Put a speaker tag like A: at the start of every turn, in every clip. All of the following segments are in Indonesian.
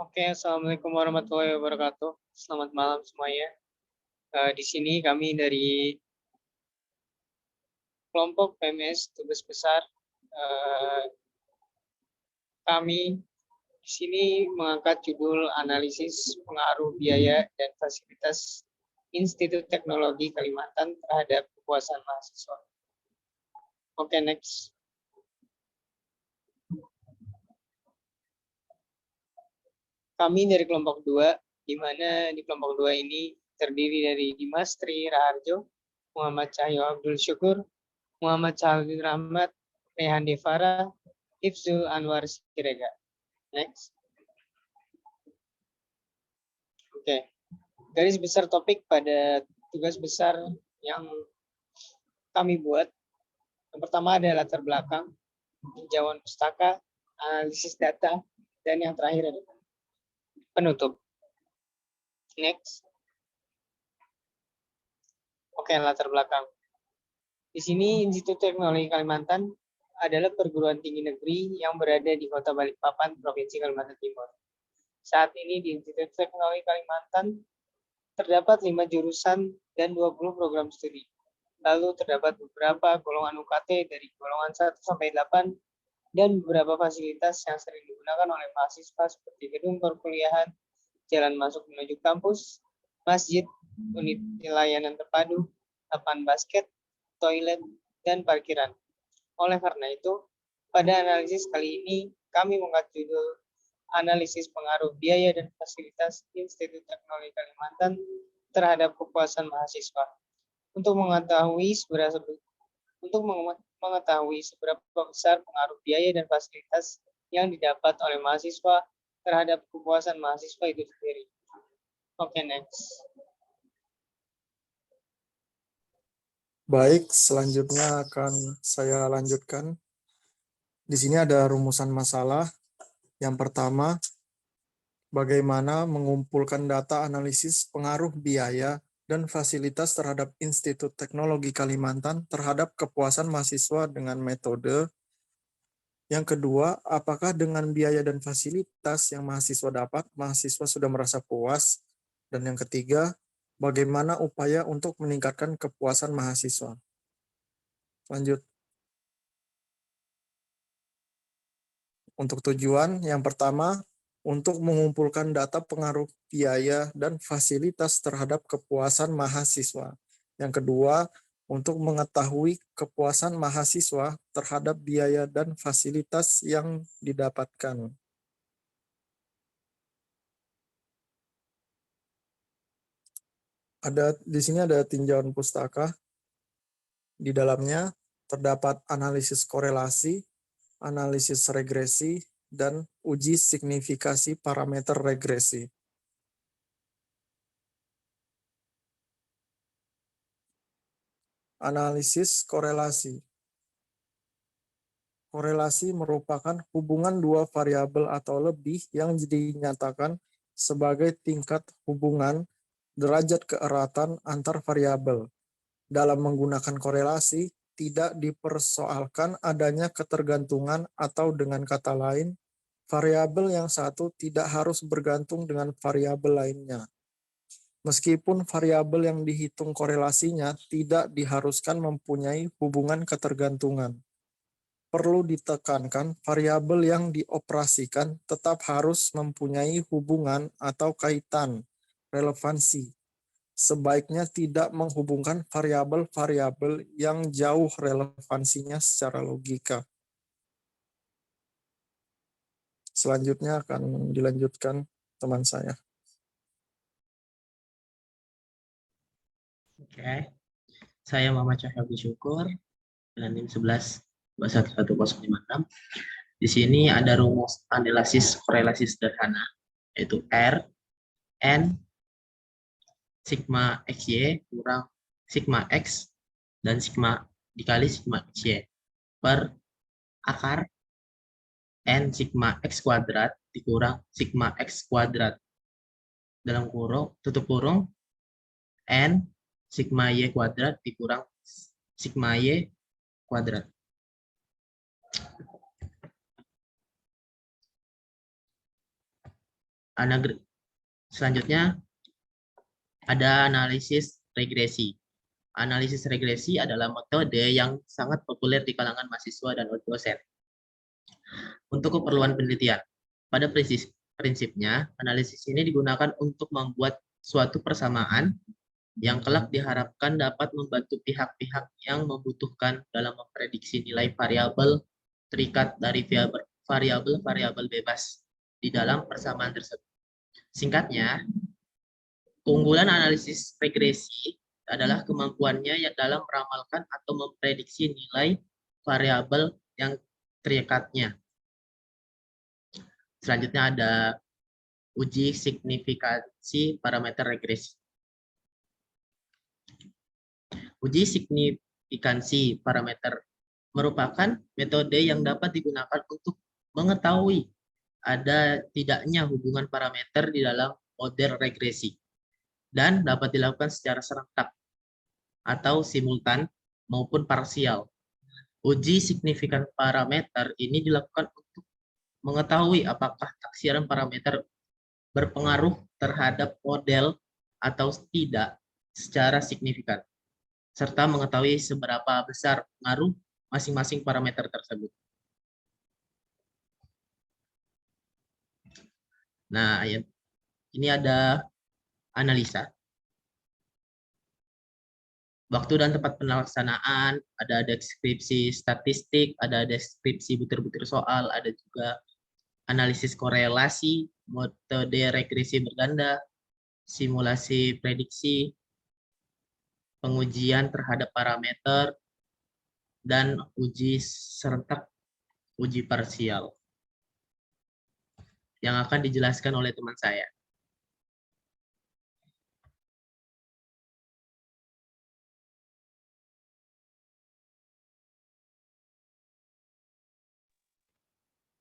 A: Oke, assalamualaikum warahmatullahi wabarakatuh. Selamat malam semuanya. Di sini kami dari kelompok PMS Tugas Besar. eh, Kami di sini mengangkat judul analisis pengaruh biaya dan fasilitas Institut Teknologi Kalimantan terhadap kepuasan mahasiswa. Oke, next. Kami dari kelompok 2, di mana di kelompok 2 ini terdiri dari Dimas Tri Raharjo, Muhammad Cahyo Abdul Syukur, Muhammad Chalil Rahmat, Rehan Devara, Hifzul Anwar Sirega. Next. Oke. Garis besar topik pada tugas besar yang kami buat. Yang pertama adalah latar belakang, tinjauan pustaka, analisis data, dan yang terakhir adalah penutup. Next. Oke, latar belakang. Di sini Institut Teknologi Kalimantan adalah perguruan tinggi negeri yang berada di Kota Balikpapan, Provinsi Kalimantan Timur. Saat ini di Institut Teknologi Kalimantan terdapat 5 jurusan dan 20 program studi. Lalu terdapat beberapa golongan UKT dari golongan 1 sampai 8 dan beberapa fasilitas yang sering digunakan oleh mahasiswa seperti gedung perkuliahan, jalan masuk menuju kampus, masjid, unit layanan terpadu, lapangan basket, toilet, dan parkiran. Oleh karena itu, pada analisis kali ini kami mengangkat judul analisis pengaruh biaya dan fasilitas Institut Teknologi Kalimantan terhadap kepuasan mahasiswa. Untuk mengetahui seberapa besar pengaruh biaya dan fasilitas yang didapat oleh mahasiswa terhadap kepuasan mahasiswa itu sendiri. Oke, next.
B: Baik, selanjutnya akan saya lanjutkan. Di sini ada rumusan masalah. Yang pertama, bagaimana mengumpulkan data analisis pengaruh biaya dan fasilitas terhadap Institut Teknologi Kalimantan terhadap kepuasan mahasiswa dengan metode. Yang kedua, apakah dengan biaya dan fasilitas yang mahasiswa dapat, mahasiswa sudah merasa puas? Dan yang ketiga, bagaimana upaya untuk meningkatkan kepuasan mahasiswa? Lanjut. Untuk tujuan yang pertama, untuk mengumpulkan data pengaruh biaya dan fasilitas terhadap kepuasan mahasiswa. Yang kedua, untuk mengetahui kepuasan mahasiswa terhadap biaya dan fasilitas yang didapatkan. Di sini ada tinjauan pustaka. Di dalamnya terdapat analisis korelasi, analisis regresi, dan uji signifikasi parameter regresi. Analisis korelasi. Korelasi merupakan hubungan dua variabel atau lebih yang dinyatakan sebagai tingkat hubungan derajat keeratan antar variabel. Dalam menggunakan korelasi, tidak dipersoalkan adanya ketergantungan atau dengan kata lain, variabel yang satu tidak harus bergantung dengan variabel lainnya. Meskipun variabel yang dihitung korelasinya tidak diharuskan mempunyai hubungan ketergantungan. Perlu ditekankan, variabel yang dioperasikan tetap harus mempunyai hubungan atau kaitan, relevansi. Sebaiknya tidak menghubungkan variabel-variabel yang jauh relevansinya secara logika. Selanjutnya akan dilanjutkan teman saya.
C: Oke, saya Muhammad Cahyo Abdul Syukur dengan NIM 11211056. Di sini ada rumus analisis korelasi sederhana, yaitu R, N, sigma XY kurang sigma X, dan sigma dikali sigma XY per akar N sigma X kuadrat dikurang sigma X kuadrat dalam kurung, tutup kurung, N sigma Y kuadrat dikurang sigma Y kuadrat. Selanjutnya ada analisis regresi. Analisis regresi adalah metode yang sangat populer di kalangan mahasiswa dan dosen untuk keperluan penelitian. Pada prinsipnya, analisis ini digunakan untuk membuat suatu persamaan yang kelak diharapkan dapat membantu pihak-pihak yang membutuhkan dalam memprediksi nilai variabel terikat dari variabel-variabel bebas di dalam persamaan tersebut. Singkatnya, keunggulan analisis regresi adalah kemampuannya dalam meramalkan atau memprediksi nilai variabel yang terikatnya. Selanjutnya ada uji signifikansi parameter regresi. Uji signifikansi parameter merupakan metode yang dapat digunakan untuk mengetahui ada tidaknya hubungan parameter di dalam model regresi dan dapat dilakukan secara serentak atau simultan maupun parsial. Uji signifikan parameter ini dilakukan untuk mengetahui apakah taksiran parameter berpengaruh terhadap model atau tidak secara signifikan, serta mengetahui seberapa besar pengaruh masing-masing parameter tersebut. Nah, ini ada analisa. Waktu dan tempat pelaksanaan, ada deskripsi statistik, ada deskripsi butir-butir soal, ada juga analisis korelasi, metode regresi berganda, simulasi prediksi, pengujian terhadap parameter, dan uji serentak, uji parsial yang akan dijelaskan oleh teman saya.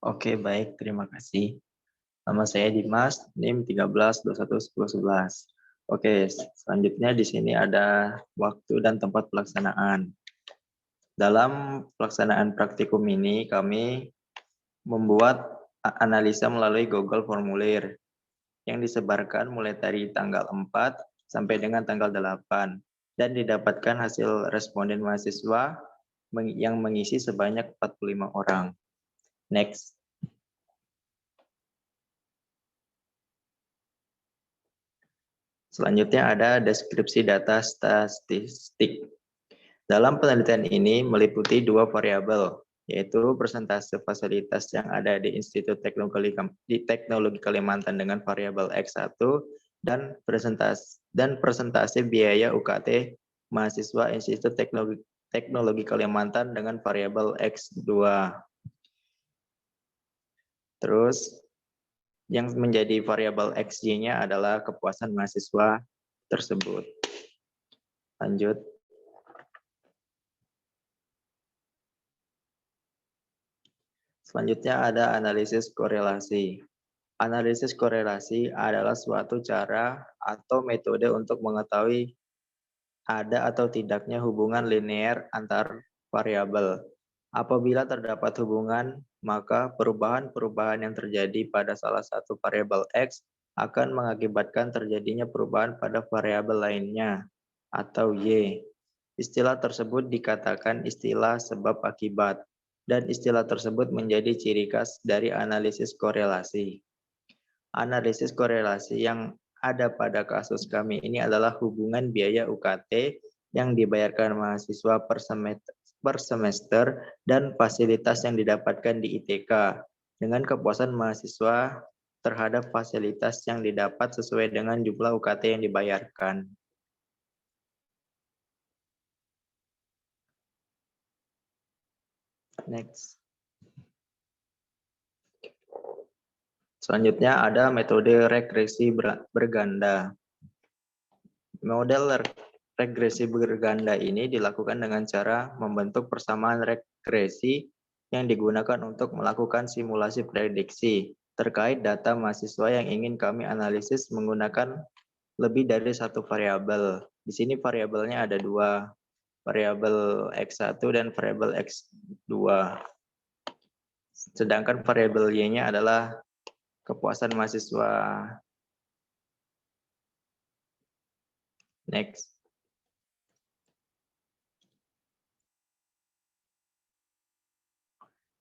D: Oke, baik. Terima kasih. Nama saya Dimas, NIM 13211011. Oke, selanjutnya di sini ada waktu dan tempat pelaksanaan. Dalam pelaksanaan praktikum ini, kami membuat analisa melalui Google Formulir yang disebarkan mulai dari tanggal 4 sampai dengan tanggal 8 dan didapatkan hasil responden mahasiswa yang mengisi sebanyak 45 orang. Next. Selanjutnya ada deskripsi data statistik. Dalam penelitian ini meliputi dua variabel, yaitu persentase fasilitas yang ada di Institut Teknologi Kalimantan dengan variabel X1 dan persentase biaya UKT mahasiswa Institut Teknologi Kalimantan dengan variabel X2. Terus yang menjadi variabel XY-nya adalah kepuasan mahasiswa tersebut. Lanjut. Selanjutnya ada analisis korelasi. Analisis korelasi adalah suatu cara atau metode untuk mengetahui ada atau tidaknya hubungan linear antar variabel. Apabila terdapat hubungan, maka perubahan-perubahan yang terjadi pada salah satu variabel X akan mengakibatkan terjadinya perubahan pada variabel lainnya, atau Y. Istilah tersebut dikatakan istilah sebab akibat, dan istilah tersebut menjadi ciri khas dari analisis korelasi. Analisis korelasi yang ada pada kasus kami ini adalah hubungan biaya UKT yang dibayarkan mahasiswa per semester dan fasilitas yang didapatkan di ITK dengan kepuasan mahasiswa terhadap fasilitas yang didapat sesuai dengan jumlah UKT yang dibayarkan. Next. Selanjutnya ada metode regresi berganda. Model regresi berganda ini dilakukan dengan cara membentuk persamaan regresi yang digunakan untuk melakukan simulasi prediksi terkait data mahasiswa yang ingin kami analisis menggunakan lebih dari satu variabel. Di sini variabelnya ada dua, variabel X1 dan variabel X2. Sedangkan variabel Y-nya adalah kepuasan mahasiswa. Next.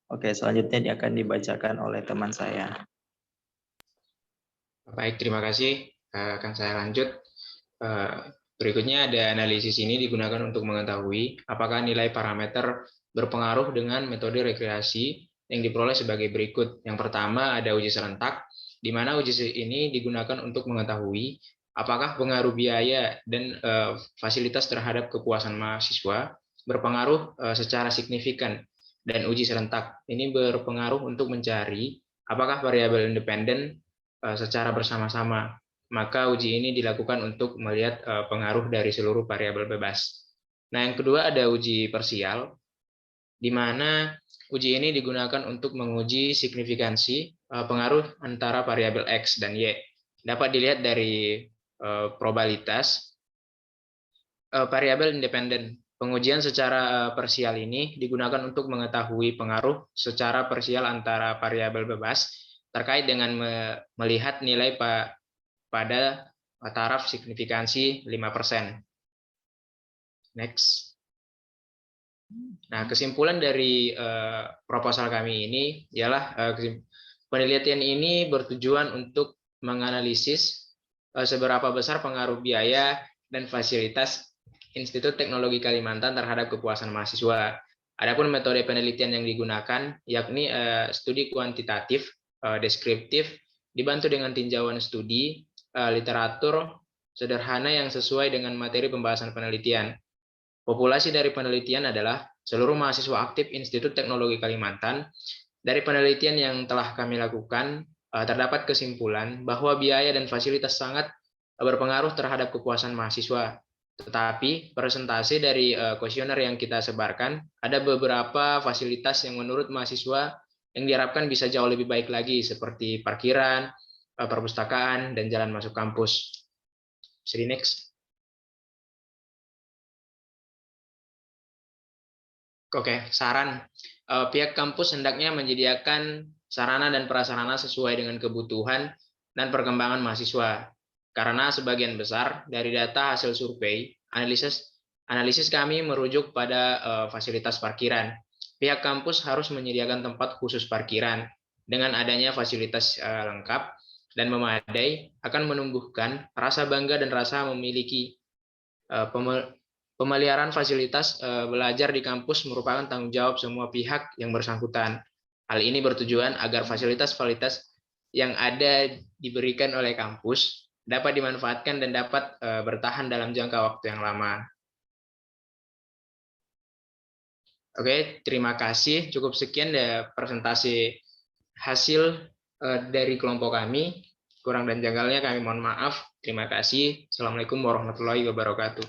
D: Oke, selanjutnya akan dibacakan oleh teman saya.
E: Baik, terima kasih. Akan saya lanjut. Berikutnya ada analisis ini digunakan untuk mengetahui apakah nilai parameter berpengaruh dengan metode rekreasi yang diperoleh sebagai berikut. Yang pertama ada uji serentak, di mana uji ini digunakan untuk mengetahui apakah pengaruh biaya dan fasilitas terhadap kepuasan mahasiswa berpengaruh secara signifikan. Dan uji serentak ini berpengaruh untuk mencari apakah variabel independen secara bersama-sama. Maka uji ini dilakukan untuk melihat pengaruh dari seluruh variabel bebas. Nah, yang kedua ada uji parsial, di mana uji ini digunakan untuk menguji signifikansi pengaruh antara variabel X dan Y. Dapat dilihat dari probabilitas variabel independen. Pengujian secara parsial ini digunakan untuk mengetahui pengaruh secara parsial antara variabel bebas terkait dengan melihat nilai pada taraf signifikansi 5%. Next. Nah, kesimpulan dari proposal kami ini ialah penelitian ini bertujuan untuk menganalisis seberapa besar pengaruh biaya dan fasilitas Institut Teknologi Kalimantan terhadap kepuasan mahasiswa. Adapun metode penelitian yang digunakan yakni studi kuantitatif, deskriptif, dibantu dengan tinjauan studi, literatur sederhana yang sesuai dengan materi pembahasan penelitian. Populasi dari penelitian adalah seluruh mahasiswa aktif Institut Teknologi Kalimantan. Dari penelitian yang telah kami lakukan, terdapat kesimpulan bahwa biaya dan fasilitas sangat berpengaruh terhadap kepuasan mahasiswa. Tetapi presentasi dari kuesioner yang kita sebarkan, ada beberapa fasilitas yang menurut mahasiswa yang diharapkan bisa jauh lebih baik lagi, seperti parkiran, perpustakaan, dan jalan masuk kampus. Jadi next. Oke, saran. Pihak kampus hendaknya menyediakan sarana dan prasarana sesuai dengan kebutuhan dan perkembangan mahasiswa. Karena sebagian besar dari data hasil survei, analisis kami merujuk pada fasilitas parkiran. Pihak kampus harus menyediakan tempat khusus parkiran. Dengan adanya fasilitas lengkap dan memadai, akan menumbuhkan rasa bangga dan rasa memiliki. Pemeliharaan fasilitas belajar di kampus merupakan tanggung jawab semua pihak yang bersangkutan. Hal ini bertujuan agar fasilitas-fasilitas yang ada diberikan oleh kampus dapat dimanfaatkan dan dapat bertahan dalam jangka waktu yang lama. Oke, terima kasih. Cukup sekian presentasi hasil dari kelompok kami. Kurang dan janggalnya kami mohon maaf. Terima kasih. Assalamualaikum warahmatullahi wabarakatuh.